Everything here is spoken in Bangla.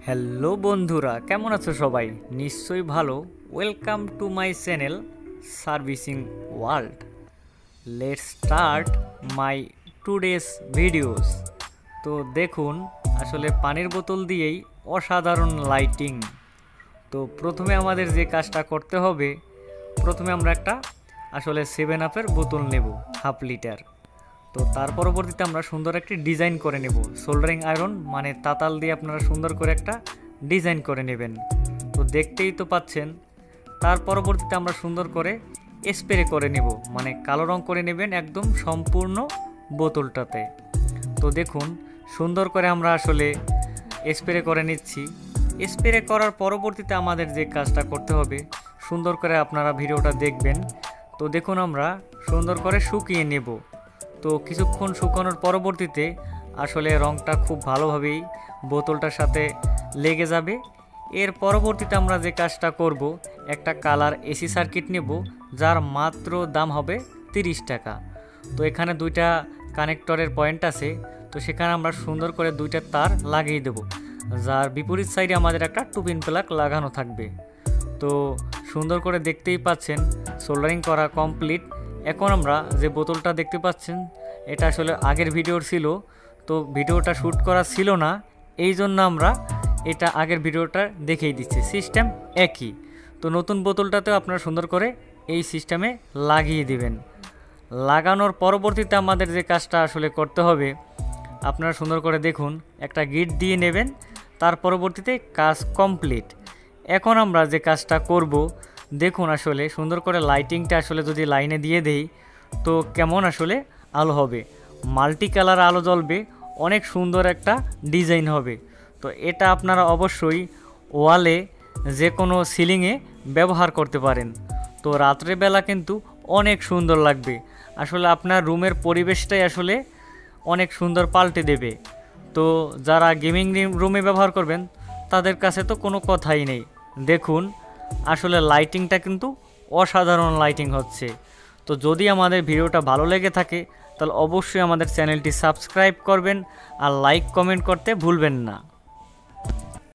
হ্যালো বন্ধুরা, কেমন আছো সবাই? নিশ্চয়ই ভালো। Welcome to my channel servicing world. Let's start my today's videos. তো দেখুন, আসলে পানির বোতল দিয়েই অসাধারণ লাইটিং। তো প্রথমে আমাদের যে কাজটা করতে হবে, প্রথমে আমরা একটা আসলে 7 আপের বোতল নেব, 1/2 লিটার। তো তার পরবর্তীতে আমরা সুন্দর একটি ডিজাইন করে নেব। সোল্ডারিং আয়রন মানে তাতাল দিয়ে আপনারা সুন্দর করে একটা ডিজাইন করে নেবেন। তো দেখতেই তো পাচ্ছেন। তার পরবর্তীতে আমরা সুন্দর করে স্প্রে করে নেব, মানে কালো রং করে নেবেন একদম সম্পূর্ণ বোতলটাতে। তো দেখুন, সুন্দর করে আমরা আসলে স্প্রে করে নিচ্ছি। স্প্রে করার পরবর্তীতে আমাদের যে কাজটা করতে হবে, সুন্দর করে আপনারা ভিডিওটা দেখবেন। তো দেখুন, আমরা সুন্দর করে শুকিয়ে নেব। তো কিছুক্ষণ শুকানোর পরবর্তীতে আসলে রঙটা খুব ভালোভাবেই বোতলটার সাথে লেগে যাবে। এর পরবর্তীতে আমরা যে কাজটা করব, একটা কালার এসি সার্কিট নেব, যার মাত্র দাম হবে 30 টাকা। তো এখানে 2টা কানেক্টরের পয়েন্ট আছে, তো সেখানে আমরা সুন্দর করে 2টা তার লাগিয়ে দেব, যার বিপরীত সাইডে আমাদের একটা 2 পিন প্লাগ লাগানো থাকবে। তো সুন্দর করে দেখতেই পাচ্ছেন সোল্ডারিং করা কমপ্লিট। এখন আমরা যে বোতলটা দেখতে পাচ্ছেন, এটা আসলে আগের ভিডিওর ছিল, তো ভিডিওটা শ্যুট করা ছিল না, এই জন্য আমরা এটা আগের ভিডিওটা দেখিয়ে দিচ্ছি। সিস্টেম একই। তো নতুন বোতলটাতেও আপনারা সুন্দর করে এই সিস্টেমে লাগিয়ে দিবেন। লাগানোর পরবর্তীতে আমাদের যে কাজটা আসলে করতে হবে, আপনারা সুন্দর করে দেখুন, একটা গিট দিয়ে নেবেন। তার পরবর্তীতে কাজ কমপ্লিট। এখন আমরা যে কাজটা করব, দেখুন আসলে সুন্দর করে লাইটিংটা আসলে যদি লাইনে দিয়ে দেই, তো কেমন আসলে আলো হবে। মাল্টি কালার আলো জ্বলবে, অনেক সুন্দর একটা ডিজাইন হবে। তো এটা আপনারা অবশ্যই ওয়ালে যে কোনো সিলিংয়ে ব্যবহার করতে পারেন। তো রাত্রেবেলা কিন্তু অনেক সুন্দর লাগবে। আসলে আপনার রুমের পরিবেশটাই আসলে অনেক সুন্দর পাল্টে দেবে। তো যারা গেমিং রুমে ব্যবহার করবেন, তাদের কাছে তো কোনো কথাই নেই। দেখুন, আসলে লাইটিংটা কিন্তু অসাধারণ লাইটিং হচ্ছে। তো যদি আমাদের ভিডিওটা ভালো লেগে থাকে, তাহলে অবশ্যই আমাদের চ্যানেলটি সাবস্ক্রাইব করবেন আর লাইক কমেন্ট করতে ভুলবেন না।